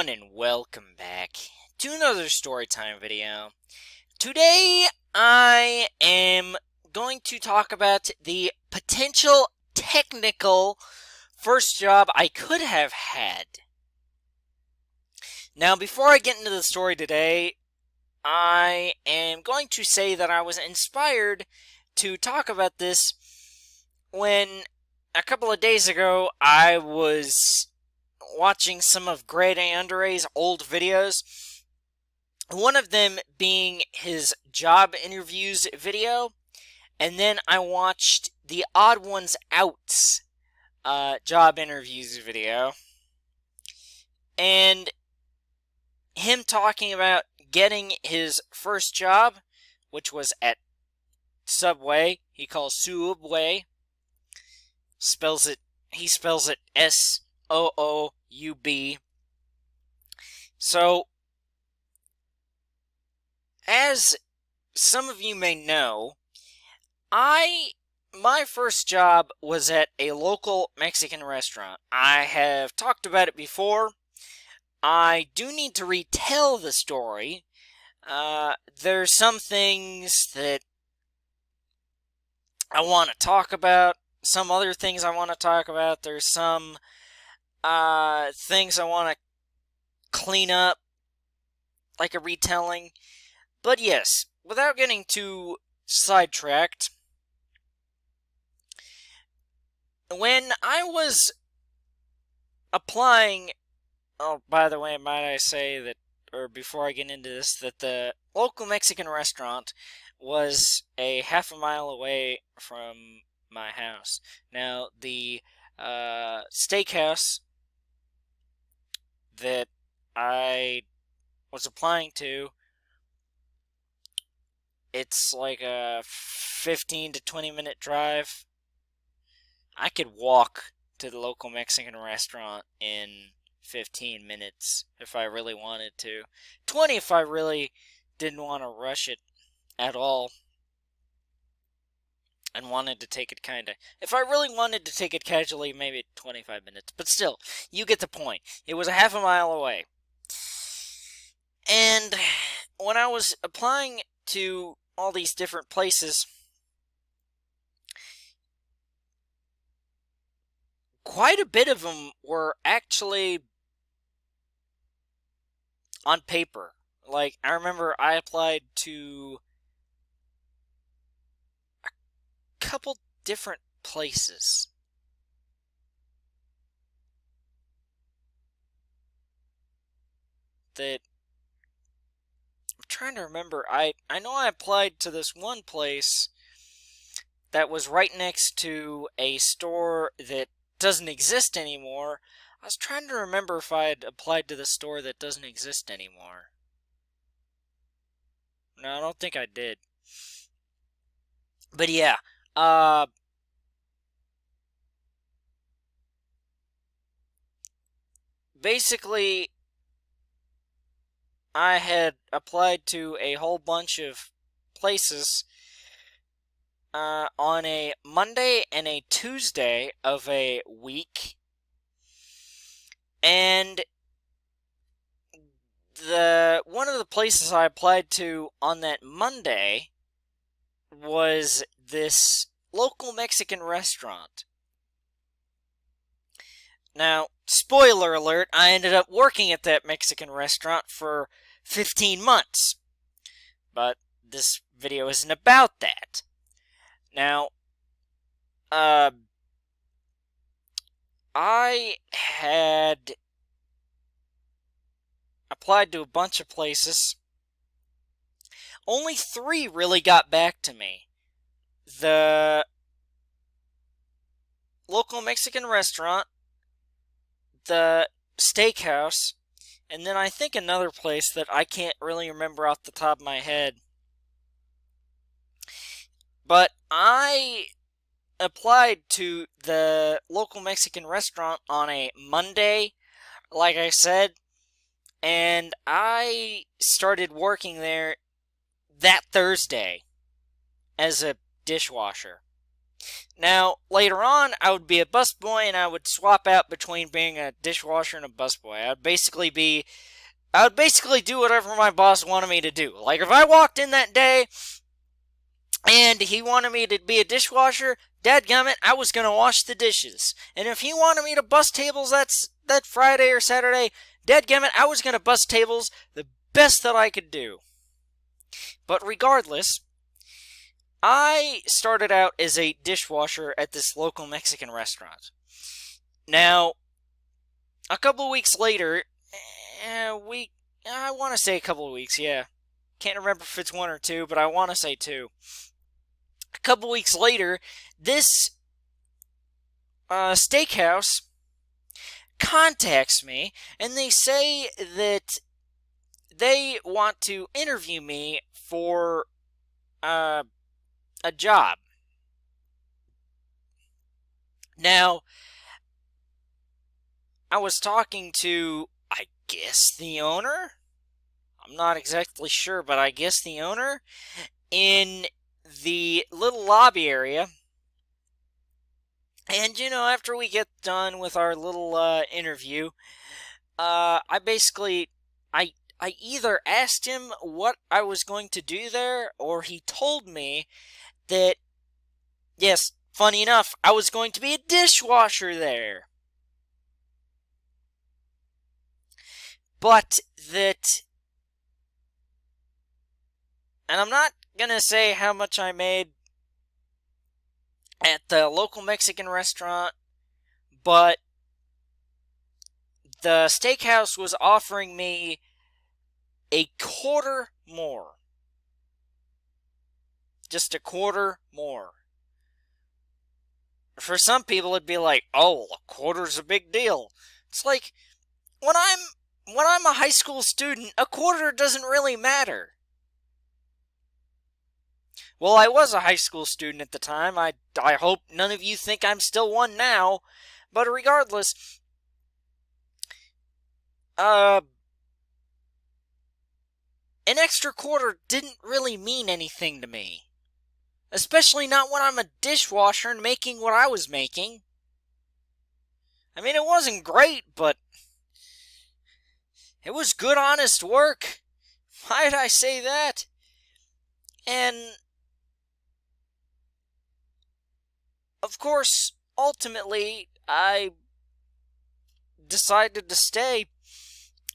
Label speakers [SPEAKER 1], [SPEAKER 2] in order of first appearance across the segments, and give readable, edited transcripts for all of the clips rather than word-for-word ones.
[SPEAKER 1] everyone, and welcome back to another Storytime video. Today, I am going to talk about the potential technical first job I could have had. Now, before I get into the story today, I am going to say that I was inspired to talk about this when a couple of days ago I was watching some of Grade A Underay's old videos. One of them being his job interviews video, and then I watched the Odd Ones Out's job interviews video, and him talking about getting his first job, which was at Subway. He calls Subway. He spells it S-O-O-U-B. So, as some of you may know, my first job was at a local Mexican restaurant. I have talked about it before. I do need to retell the story. There's some things that I want to talk about, some other things I want to talk about. There's some things I want to clean up, like a retelling. But yes, without getting too sidetracked, when I was applying, oh, by the way, might I say that, or before I get into this, that the local Mexican restaurant was a half a mile away from my house. Now, the steakhouse that I was applying to, it's like a 15 to 20 minute drive. I could walk to the local Mexican restaurant in 15 minutes if I really wanted to. 20 if I really didn't want to rush it at all and wanted to take it if I really wanted to take it casually, maybe 25 minutes. But still, you get the point. It was a half a mile away. And when I was applying to all these different places, quite a bit of them were actually on paper. Like, I remember I applied to a couple different places. That I'm trying to remember. I know I applied to this one place that was right next to a store that doesn't exist anymore. I was trying to remember if I had applied to the store that doesn't exist anymore. No, I don't think I did. But yeah, basically, I had applied to a whole bunch of places on a Monday and a Tuesday of a week. And one of the places I applied to on that Monday was this local Mexican restaurant. Now, spoiler alert, I ended up working at that Mexican restaurant for 15 months. But this video isn't about that. Now, I had applied to a bunch of places. Only 3 really got back to me. The local Mexican restaurant, the steakhouse, and then I think another place that I can't really remember off the top of my head. But I applied to the local Mexican restaurant on a Monday, like I said, and I started working there that Thursday as a dishwasher. Now, later on, I would be a busboy and I would swap out between being a dishwasher and a busboy. I would basically do whatever my boss wanted me to do. Like, if I walked in that day and he wanted me to be a dishwasher, dadgummit, I was going to wash the dishes. And if he wanted me to bust tables that Friday or Saturday, dadgummit, I was going to bust tables the best that I could do. But regardless, I started out as a dishwasher at this local Mexican restaurant. Now, a couple of weeks later, I want to say a couple of weeks, yeah. Can't remember if it's 1 or 2, but I want to say 2. A couple of weeks later, this steakhouse contacts me, and they say that they want to interview me for a job. Now, I was talking to, I guess, the owner? I'm not exactly sure, but I guess the owner in the little lobby area. And, after we get done with our little interview, I basically, I either asked him what I was going to do there, or he told me that, yes, funny enough, I was going to be a dishwasher there. But that, and I'm not gonna say how much I made at the local Mexican restaurant, but the steakhouse was offering me a quarter more. Just a quarter more. For some people, it'd be like, oh, a quarter's a big deal. It's like, when I'm a high school student, a quarter doesn't really matter. Well, I was a high school student at the time. I hope none of you think I'm still one now. But regardless, an extra quarter didn't really mean anything to me. Especially not when I'm a dishwasher and making what I was making. I mean, it wasn't great, but it was good, honest work. Why did I say that? And, of course, ultimately, I decided to stay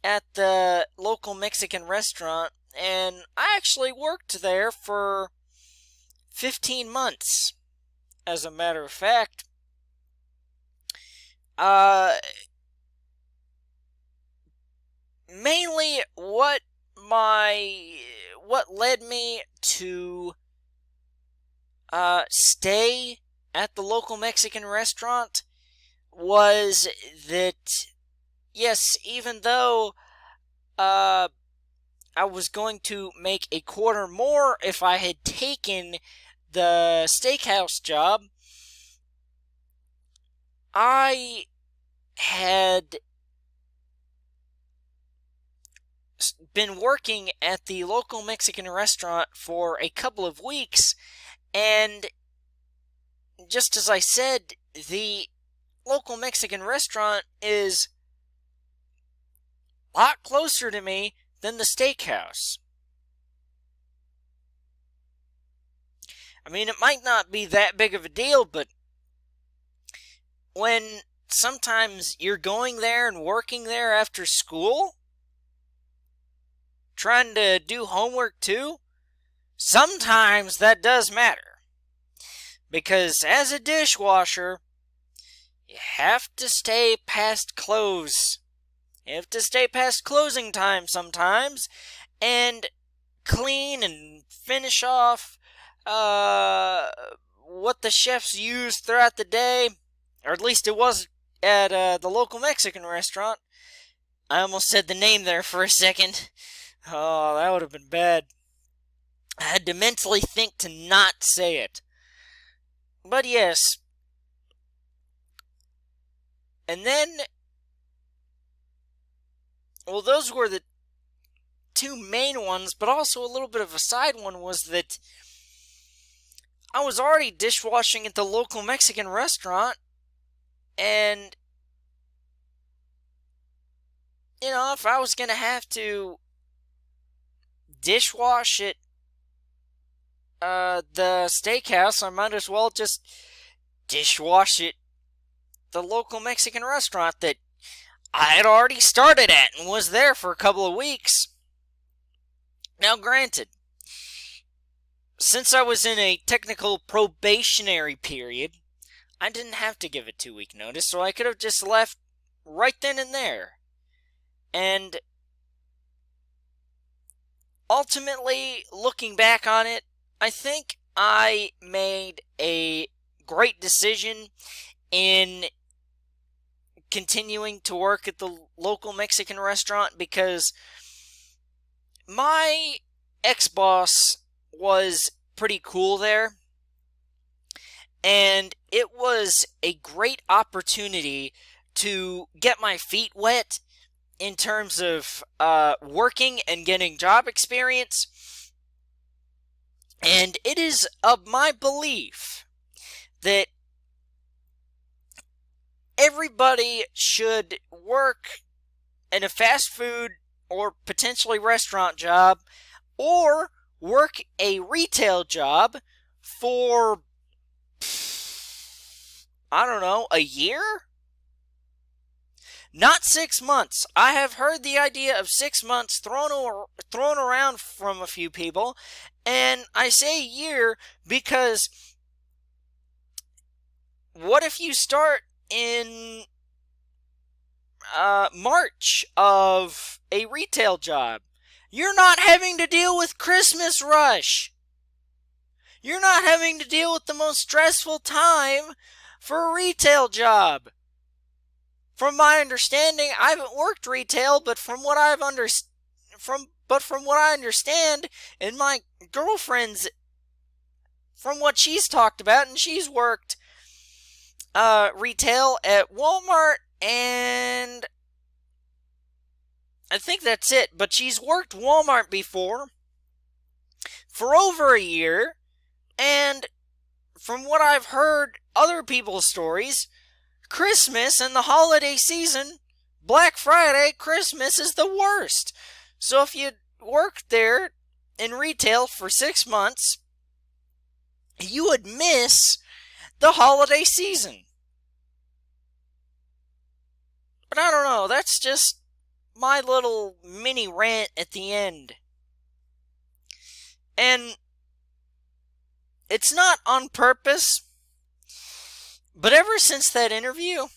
[SPEAKER 1] at the local Mexican restaurant, and I actually worked there for 15 months, as a matter of fact. Mainly what led me to stay at the local Mexican restaurant was that, yes, even though I was going to make a quarter more if I had taken the steakhouse job, I had been working at the local Mexican restaurant for a couple of weeks, and just as I said, the local Mexican restaurant is a lot closer to me than the steakhouse. I mean, it might not be that big of a deal, but when sometimes you're going there and working there after school, trying to do homework too, sometimes that does matter. Because as a dishwasher, you have to stay past close. You have to stay past closing time sometimes and clean and finish off what the chefs used throughout the day, or at least it was at the local Mexican restaurant. I almost said the name there for a second. Oh, that would have been bad. I had to mentally think to not say it. But yes. And then, well, those were the two main ones, but also a little bit of a side one was that I was already dishwashing at the local Mexican restaurant, and, if I was going to have to dishwash at the steakhouse, I might as well just dishwash at the local Mexican restaurant that I had already started at and was there for a couple of weeks. Now, granted, since I was in a technical probationary period, I didn't have to give a 2-week notice, so I could have just left right then and there. And ultimately, looking back on it, I think I made a great decision in continuing to work at the local Mexican restaurant, because my ex-boss was pretty cool there, and it was a great opportunity to get my feet wet in terms of working and getting job experience. And it is of my belief that everybody should work in a fast food or potentially restaurant job, or work a retail job for, I don't know, a year? Not 6 months. I have heard the idea of 6 months thrown around from a few people, and I say a year because what if you start in March of a retail job? You're not having to deal with Christmas rush. You're not having to deal with the most stressful time for a retail job. From my understanding, I haven't worked retail, but from what I understand, and my girlfriend's, from what she's talked about, and she's worked retail at Walmart, and I think that's it. But she's worked Walmart before for over a year, and from what I've heard other people's stories, Christmas and the holiday season, Black Friday, Christmas is the worst. So if you work there in retail for 6 months, you would miss the holiday season. But I don't know, that's just my little mini rant at the end. And it's not on purpose, but ever since that interview,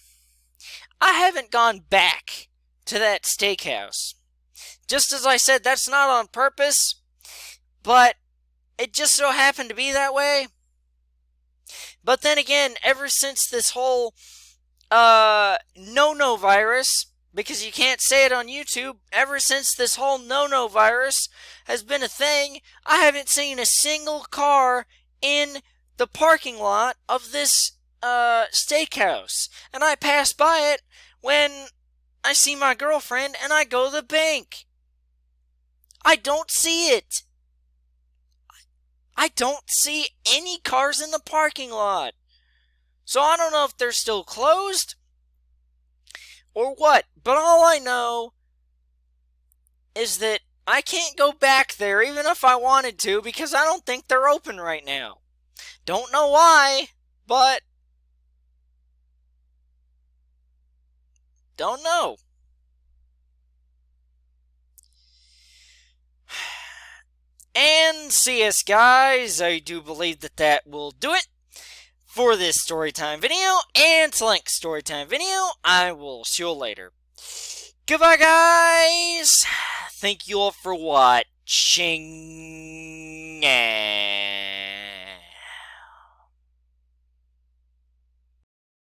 [SPEAKER 1] I haven't gone back to that steakhouse. Just as I said, that's not on purpose, but it just so happened to be that way. But then again, ever since this whole no-no virus, because you can't say it on YouTube, ever since this whole no-no virus has been a thing, I haven't seen a single car in the parking lot of this steakhouse. And I pass by it when I see my girlfriend and I go to the bank. I don't see it. I don't see any cars in the parking lot. So I don't know if they're still closed or what, but all I know is that I can't go back there even if I wanted to, because I don't think they're open right now. Don't know why, but don't know. And CS guys, I do believe that will do it for this storytime video. And to link storytime video, I will see you later. Goodbye, guys. Thank you all for watching.